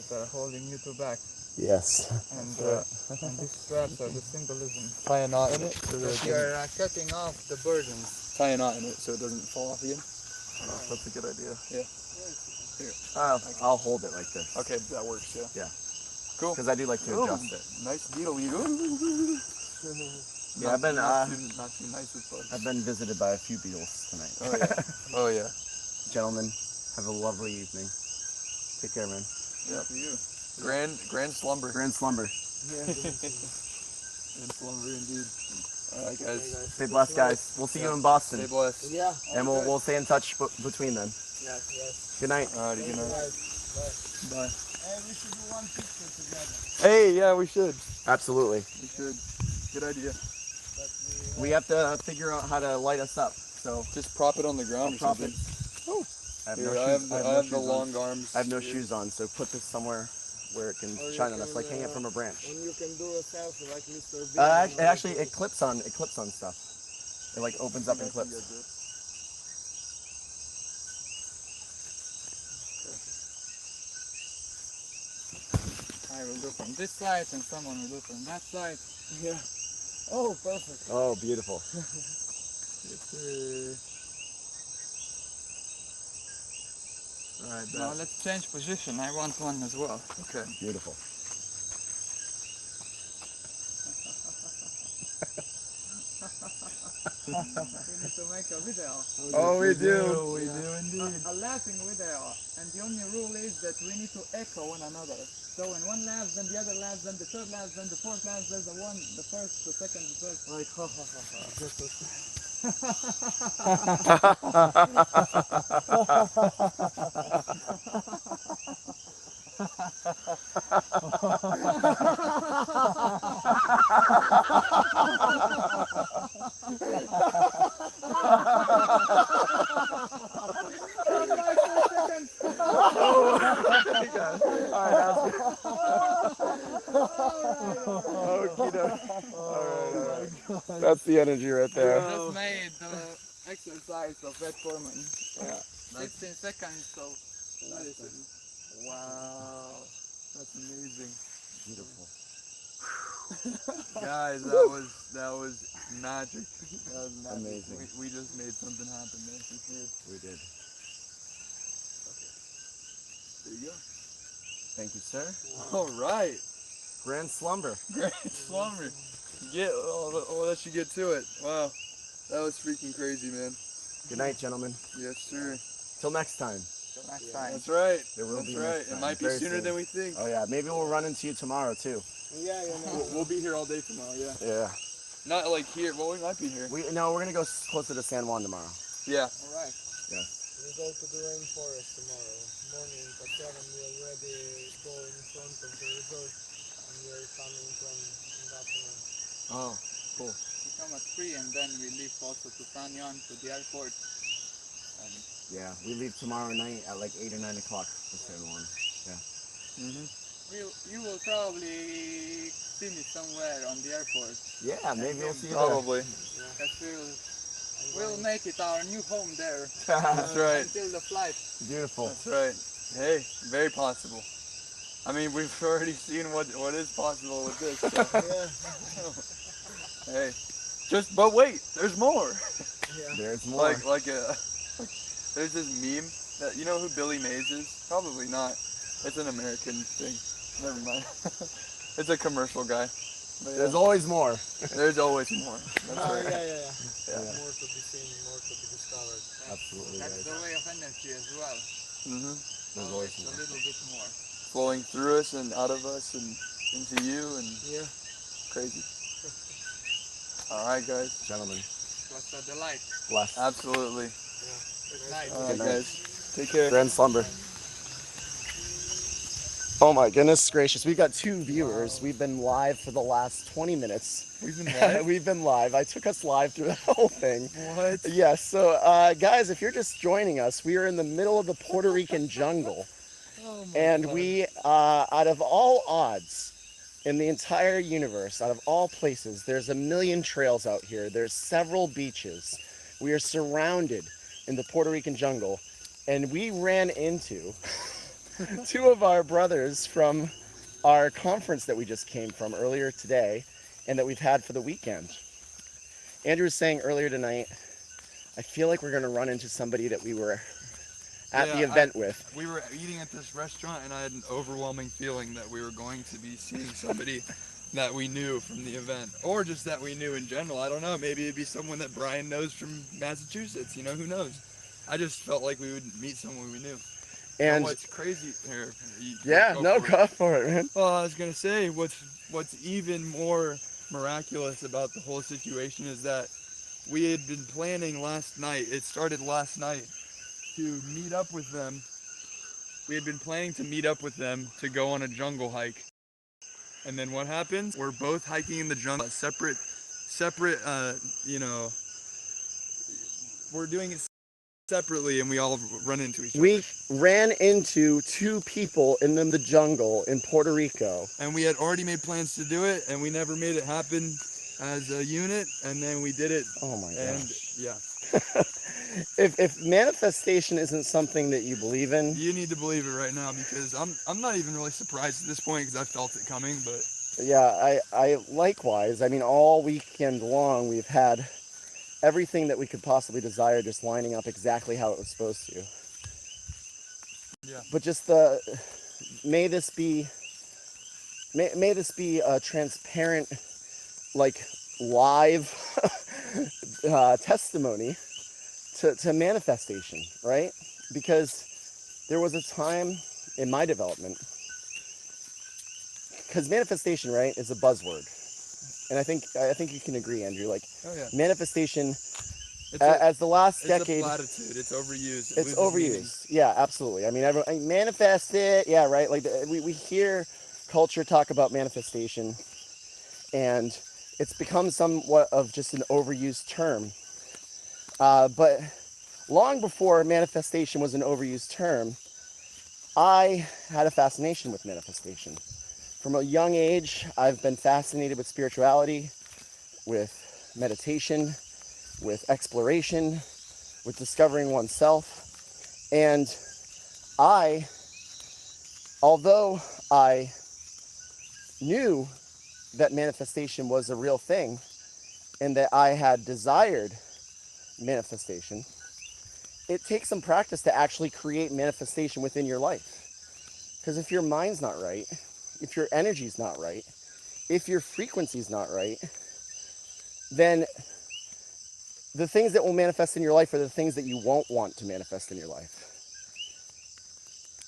that are holding you back, Yes. and these straps are the symbolism. Tie a knot in it so that That it you doesn't, are cutting off the burdens. tie a knot in it so it doesn't fall off again. That's a good idea. Yeah. I'll hold it like this. Okay, that works. Yeah. Yeah. Cool. Because I do like to adjust it. Nice needle, you. Yeah, I've been not too nice with bugs. I've been visited by a few beetles tonight. Oh yeah. Oh yeah. Gentlemen, have a lovely evening. Take care, man. Yeah. For you. Grand slumber. Grand slumber. Grand slumber indeed. All right, guys. Stay blessed, guys. We'll see you in Boston, Stay blessed. Yeah. and we'll stay in touch between then. Yes. Good night. Alrighty, good night. Bye. Hey, we should do one picture together. Hey, yeah, we should. Absolutely. We should. Good idea. We have to figure out how to light us up. So Just prop it on the ground or prop something. it. I have no Here, I shoes. have the long arms. I have no shoes on, so put this somewhere where it can Or you shine on us, can, like hang it from a branch. And you can do a selfie like Mr. Bean. Actually, it clips on stuff. It like opens up and clips. I will do from this side, and someone will do from that side. Yeah. Oh, perfect. Oh, beautiful. Alright, Now let's change position. I want one as well. Okay. Beautiful. We need to make a video. Oh, we do. We do indeed. A laughing video. And the only rule is that we need to echo one another. So when one laughs, then the other laughs, then the third laughs, then the fourth laughs, there's the first, the second, the third. Like, ha ha ha ha. That's the energy right there. Just made the exercise of Red Foreman. Yeah. 16 seconds, so listen. Wow, that's amazing, Beautiful. guys. That was magic. That was magic. Amazing. We just made something happen, man. For sure. We did. There you go. Thank you, sir. All right. Grand slumber. Great slumber. I'll let you get to it. Wow, that was freaking crazy, man. Good night, gentlemen. Yes, sir. Till next time. Till next time. That's right. There will That's be right. next It time. might be Very sooner soon. than we think. Oh yeah, maybe we'll run into you tomorrow too. Yeah, you know. We'll be here all day tomorrow. Yeah. Yeah. Not like here. Well, we might be here. We're gonna go closer to San Juan tomorrow. Yeah. All right. Yes. We go to the rainforest tomorrow morning at 7. We already go in front of the resort and we are coming from in the afternoon. Oh, cool. We come at 3 and then we leave also to San Juan to the airport. And Yeah, we leave tomorrow night at like 8 or 9 o'clock for San Juan. Mhm. you will probably see me somewhere on the airport. Yeah, maybe we'll see you Probably. Because we'll make it our new home there there. That's right. until the flight. Beautiful. That's right. Hey, very possible. I mean, we've already seen what is possible with this. So. Hey, but wait, there's more. There's more. There's this meme that, you know who Billy Mays is? Probably not. It's an American thing. Never mind. It's a commercial guy. But There's always more. there's always more. That's right. Yeah. More to be seen, more to be discovered. Absolutely, That's guys. the way of energy as well. Mhm. There's always A more. little bit more. Flowing through us and out of us and into you and Yeah. crazy. All right, guys. Gentlemen, It was a delight. blessed. Absolutely. Good night. All right, Good night. guys. Take care. Grand slumber. Oh my goodness gracious. We've got 2 viewers. We've been live for the last 20 minutes. We've been live. We've been live. I took us live through the whole thing. What? Yes, so guys, if you're just joining us, we are in the middle of the Puerto Rican jungle. Oh my And God. we, out of all odds in the entire universe, out of all places, there's a million trails out here. There's several beaches. We are surrounded in the Puerto Rican jungle. And we ran into 2 of our brothers from our conference that we just came from earlier today and that we've had for the weekend. Andrew was saying earlier tonight, I feel like we're going to run into somebody that we were at the event with. We were eating at this restaurant, and I had an overwhelming feeling that we were going to be seeing somebody that we knew from the event, or just that we knew in general. I don't know. Maybe it'd be someone that Bryan knows from Massachusetts. You know, who knows? I just felt like we would meet someone we knew. And what's crazy here? yeah, go for it, man. Well, I was gonna say what's even more miraculous about the whole situation is that we had been planning last night. It started last night to meet up with them. We had been planning to meet up with them to go on a jungle hike. And then what happens? We're both hiking in the jungle, separate, you know, we're doing it separately and we all run into each other. We ran into 2 people in the jungle in Puerto Rico. And we had already made plans to do it and we never made it happen as a unit, and then we did it. Oh my And gosh. yeah. If manifestation isn't something that you believe in, You need to believe it right now, because I'm not even really surprised at this point because I felt it coming, but yeah, I likewise. I mean, all weekend long we've had everything that we could possibly desire just lining up exactly how it was supposed to. yeah. But just may this be a transparent, like, live testimony to manifestation, right? Because there was a time in my development, because manifestation, right, is a buzzword. And I think you can agree, Andrew, like, Oh yeah. manifestation As the last It's decade, a platitude. It's overused. It it's loses meaning. overused. Yeah, absolutely. I mean, everyone manifest it. Yeah, right. Like we hear culture talk about manifestation, and it's become somewhat of just an overused term. But long before manifestation was an overused term, I had a fascination with manifestation. From a young age, I've been fascinated with spirituality, with meditation, with exploration, with discovering oneself. And I, although I knew that manifestation was a real thing and that I had desired manifestation, it takes some practice to actually create manifestation within your life. Because if your mind's not right, if your energy's not right, if your frequency's not right, then the things that will manifest in your life are the things that you won't want to manifest in your life.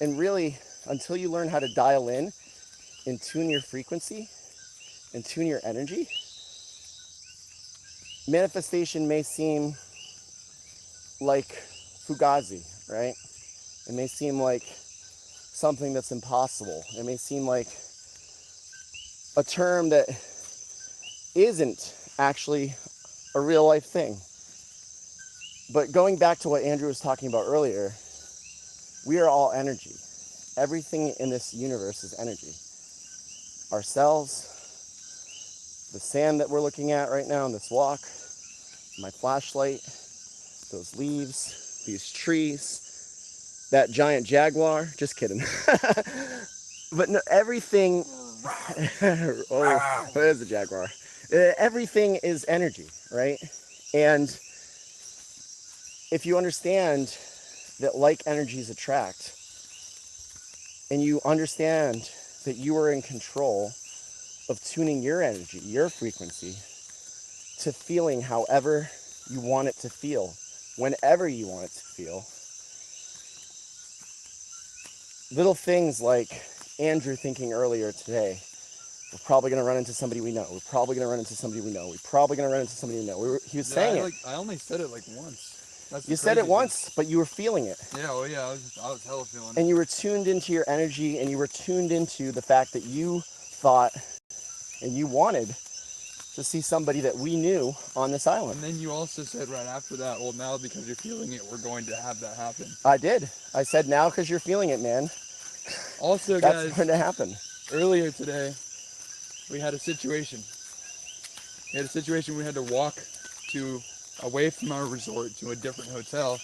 And really, until you learn how to dial in and tune your frequency and tune your energy, manifestation may seem like fugazi, right? It may seem like something that's impossible. It may seem like a term that isn't actually a real life thing. But going back to what Andrew was talking about earlier, we are all energy. Everything in this universe is energy. Ourselves, the sand that we're looking at right now on this walk, my flashlight, those leaves, these trees, that giant jaguar. Just kidding. But no, everything. Oh, there's a jaguar. Everything is energy, right? And if you understand that like energies attract, and you understand that you are in control of tuning your energy, your frequency, to feeling however you want it to feel, whenever you want it to feel, little things like Andrew thinking earlier today, we're probably going to run into somebody we know. We're probably going to run into somebody we know. We're probably going to run into somebody we know. He was saying it. I only said it like once. That's You said it once, but you were feeling it. Yeah, well, yeah, I was hella feeling it. And you were tuned into your energy, and you were tuned into the fact that you thought and you wanted to see somebody that we knew on this island. And then you also said right after that, well, now because you're feeling it, we're going to have that happen. I did. I said, now because you're feeling it, man. Also, That's guys, going to happen. earlier today, we had a situation. We had to walk away from our resort to a different hotel.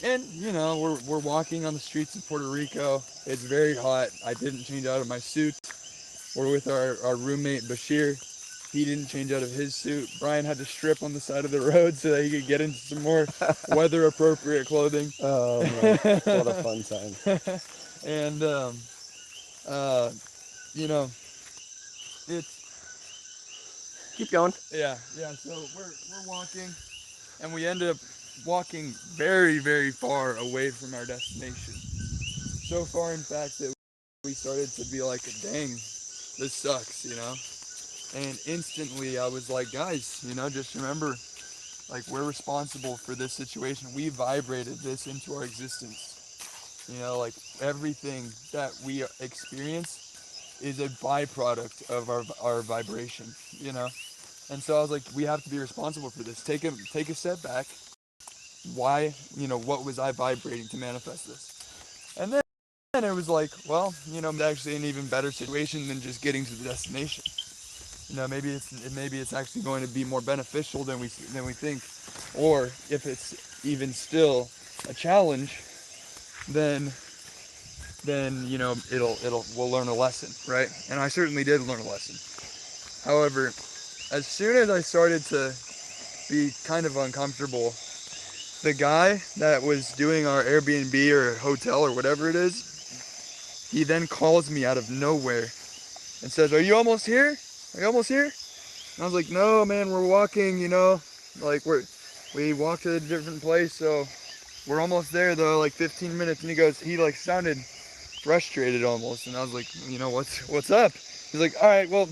And, you know, we're walking on the streets of Puerto Rico. It's very hot. I didn't change out of my suit. We're with our roommate, Bashir. He didn't change out of his suit. Brian had to strip on the side of the road so that he could get into some more weather-appropriate clothing. Oh, man. What a fun time. And, you know, it's... Keep going. Yeah, so we're walking, and we end up walking very, very far away from our destination. So far, in fact, that we started to be like, dang, this sucks, you know? And instantly I was like, guys, you know, just remember, like, we're responsible for this situation. We vibrated this into our existence. You know, like, everything that we experience is a byproduct of our vibration, you know? And so I was like, we have to be responsible for this. Take a step back. Why, you know, what was I vibrating to manifest this? And then it was like, well, you know, it's actually an even better situation than just getting to the destination. You know, maybe it's actually going to be more beneficial than we think, or if it's even still a challenge, then you know, we'll learn a lesson, right? And I certainly did learn a lesson. However, as soon as I started to be kind of uncomfortable, the guy that was doing our Airbnb or hotel or whatever it is, he then calls me out of nowhere and says, "Are you almost here? Are you almost here?" And I was like, "No, man, we're walking, you know, like we walked to a different place, so we're almost there though, like 15 minutes." And he like sounded frustrated almost, and I was like, "You know, what's up?" He's like, "All right, well,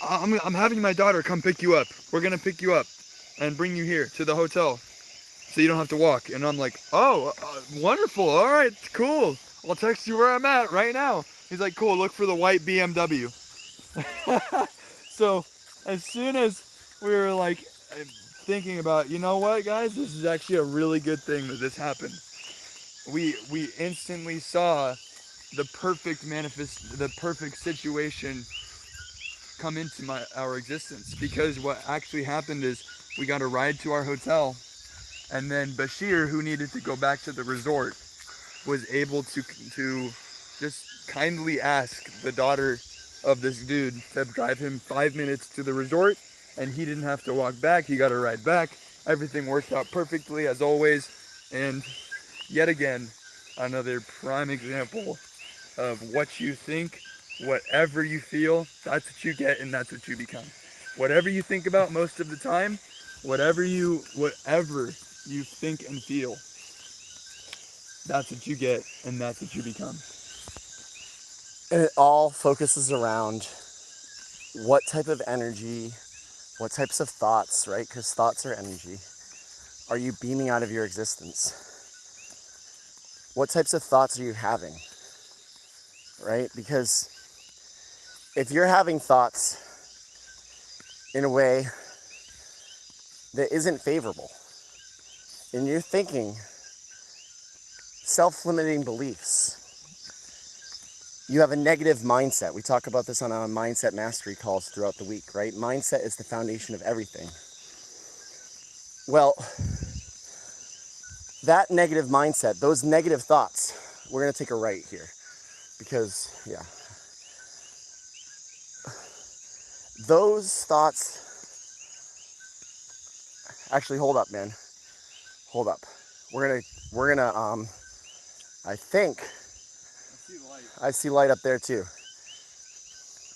I'm having my daughter come pick you up. We're gonna pick you up." and bring you here to the hotel so you don't have to walk. And I'm like, oh, wonderful. All right, cool. I'll text you where I'm at right now. He's like, cool, look for the white BMW. So as soon as we were like thinking about, you know what, guys, this is actually a really good thing that this happened. We instantly saw the perfect situation come into our existence, because what actually happened is we got a ride to our hotel, and then Bashir, who needed to go back to the resort, was able to just kindly ask the daughter of this dude to drive him 5 minutes to the resort, and he didn't have to walk back. He got a ride back. Everything worked out perfectly as always, and yet again, another prime example of what you think, whatever you feel, that's what you get, and that's what you become. Whatever you think about most of the time, whatever you think and feel, that's what you get, and that's what you become. And it all focuses around what type of energy, what types of thoughts, right? Because thoughts are energy. Are you beaming out of your existence? What types of thoughts are you having, right? Because if you're having thoughts in a way that isn't favorable, and you're thinking self-limiting beliefs, you have a negative mindset. We talk about this on our mindset mastery calls throughout the week, right? Mindset is the foundation of everything. Well, that negative mindset, those negative thoughts, we're gonna take a right here because, yeah. Those thoughts, actually, hold up, man. Hold up. We're gonna, I think, I see light up there too.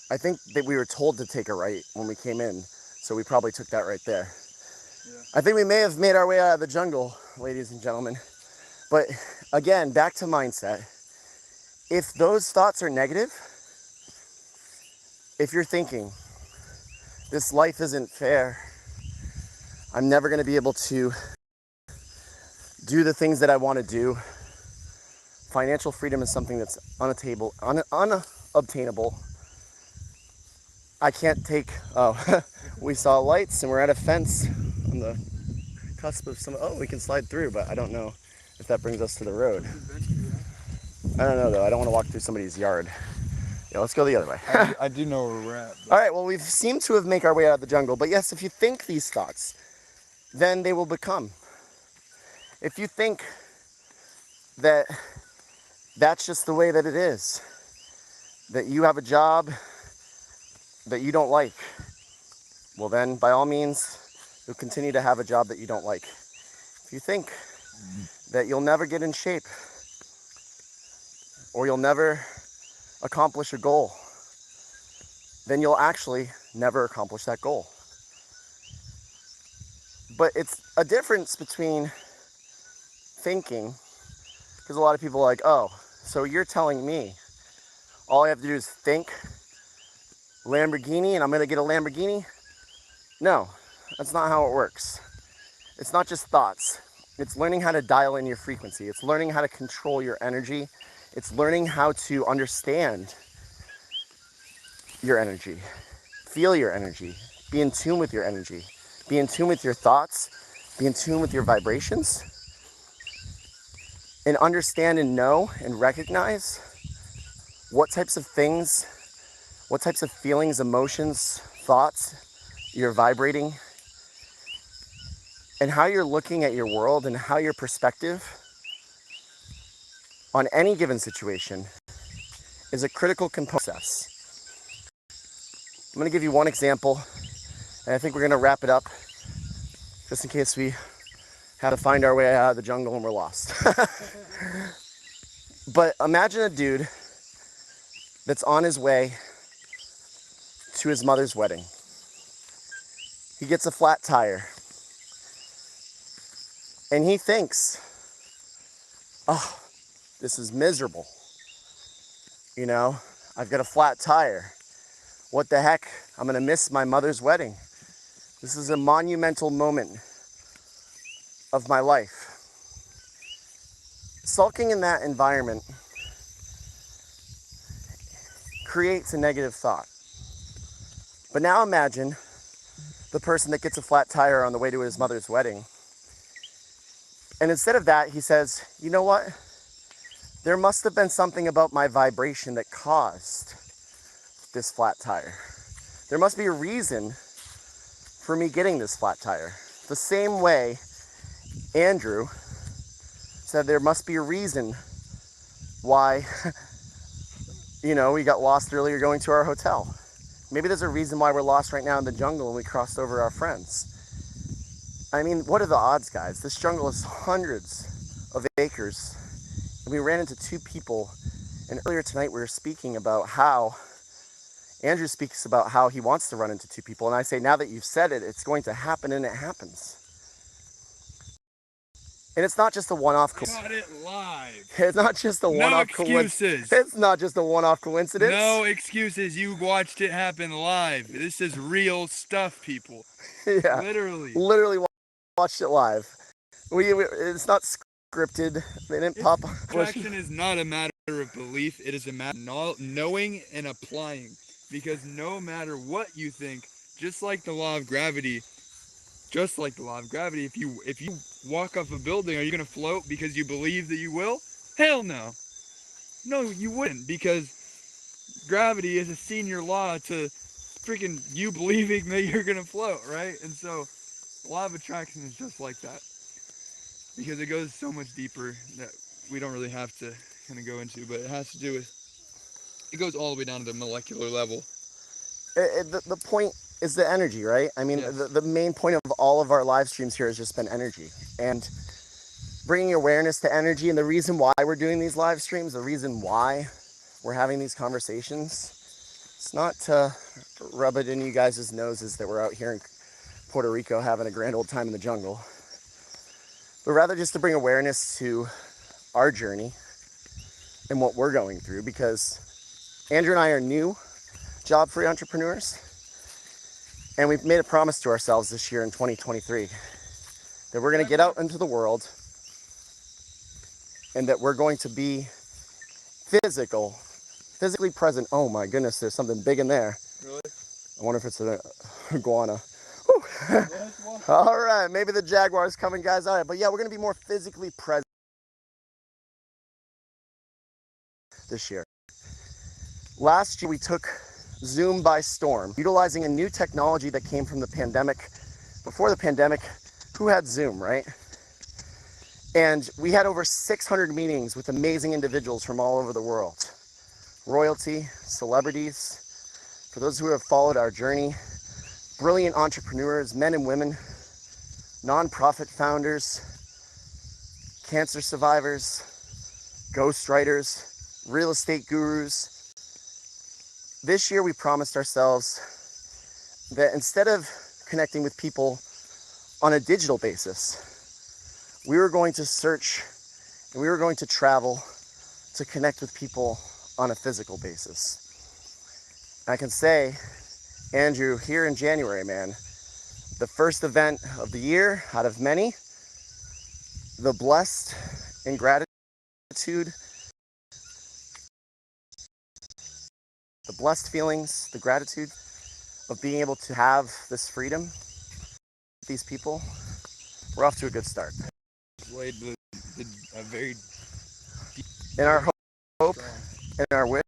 I think that we were told to take a right when we came in, so we probably took that right there. Yeah. I think we may have made our way out of the jungle, ladies and gentlemen. But again, back to mindset. If those thoughts are negative, if you're thinking, this life isn't fair, I'm never gonna be able to do the things that I wanna do, financial freedom is something that's unobtainable. I can't take, oh, we saw lights and we're at a fence on the cusp of some, oh, we can slide through, but I don't know if that brings us to the road. I don't know though, I don't want to walk through somebody's yard. Yeah, let's go the other way. I do know where we're at. All right, well, we've seemed to have made our way out of the jungle, but yes, if you think these thoughts, then they will become. If you think that that's just the way that it is, that you have a job that you don't like, well then, by all means, you'll continue to have a job that you don't like. If you think that you'll never get in shape, or you'll never accomplish a goal, then you'll actually never accomplish that goal. But it's a difference between thinking, because a lot of people are like, oh, so you're telling me all I have to do is think Lamborghini and I'm gonna get a Lamborghini? No, that's not how it works. It's not just thoughts. It's learning how to dial in your frequency. It's learning how to control your energy. It's learning how to understand your energy, feel your energy, be in tune with your energy, be in tune with your thoughts, be in tune with your vibrations, and understand and know and recognize what types of things, what types of feelings, emotions, thoughts you're vibrating, and how you're looking at your world and how your perspective on any given situation is a critical component. I'm going to give you one example, and I think we're going to wrap it up just in case we have to find our way out of the jungle and we're lost. But imagine a dude that's on his way to his mother's wedding. He gets a flat tire and he thinks, oh, this is miserable. You know, I've got a flat tire. What the heck? I'm gonna miss my mother's wedding. This is a monumental moment of my life. Sulking in that environment creates a negative thought. But now imagine the person that gets a flat tire on the way to his mother's wedding. And instead of that, he says, you know what? There must have been something about my vibration that caused this flat tire. There must be a reason for me getting this flat tire. The same way Andrew said there must be a reason why, we got lost earlier going to our hotel. Maybe there's a reason why we're lost right now in the jungle and we crossed over our friends. I mean, what are the odds, guys? This jungle is hundreds of acres. And we ran into two people. And earlier tonight we were speaking about how, Andrew speaks about how he wants to run into two people. And I say, now that you've said it, it's going to happen, and it happens. And it's not just a one-off Got it live. It's not just a one-off coincidence. It's not just a one-off coincidence. No excuses. You watched it happen live. This is real stuff, people. Yeah. Literally watched it live. It's not scripted. They didn't pop. Attraction is not a matter of belief. It is a matter of knowing and applying. Because no matter what you think, just like the law of gravity, if you walk off a building, are you gonna float because you believe that you will? Hell no. No, you wouldn't, because gravity is a senior law to freaking you believing that you're gonna float, right? And so the law of attraction is just like that, because it goes so much deeper that we don't really have to kind of go into, but it has to do with, it goes all the way down to the molecular level. The point is the energy, right? I mean, yes. the main point of all of our live streams here has just been energy. And bringing awareness to energy, and the reason why we're doing these live streams, the reason why we're having these conversations, it's not to rub it in you guys' noses that we're out here in Puerto Rico having a grand old time in the jungle, but rather just to bring awareness to our journey and what we're going through, because Andrew and I are new job-free entrepreneurs, and we've made a promise to ourselves this year in 2023 that we're going to get out into the world and that we're going to be physically present. Oh my goodness, there's something big in there. Really? I wonder if it's an iguana. All right, maybe the jaguar's coming, guys. All right, but yeah, we're going to be more physically present this year. Last year, we took Zoom by storm, utilizing a new technology that came from the pandemic. Before the pandemic, who had Zoom, right? And we had over 600 meetings with amazing individuals from all over the world. Royalty, celebrities, for those who have followed our journey, brilliant entrepreneurs, men and women, nonprofit founders, cancer survivors, ghostwriters, real estate gurus. This year we promised ourselves that instead of connecting with people on a digital basis, we were going to search and we were going to travel to connect with people on a physical basis. I can say, Andrew, here in January, man, the first event of the year out of many, the blessed and gratitude, the blessed feelings, the gratitude of being able to have this freedom with these people, we're off to a good start. Laid a very in our hope and our wish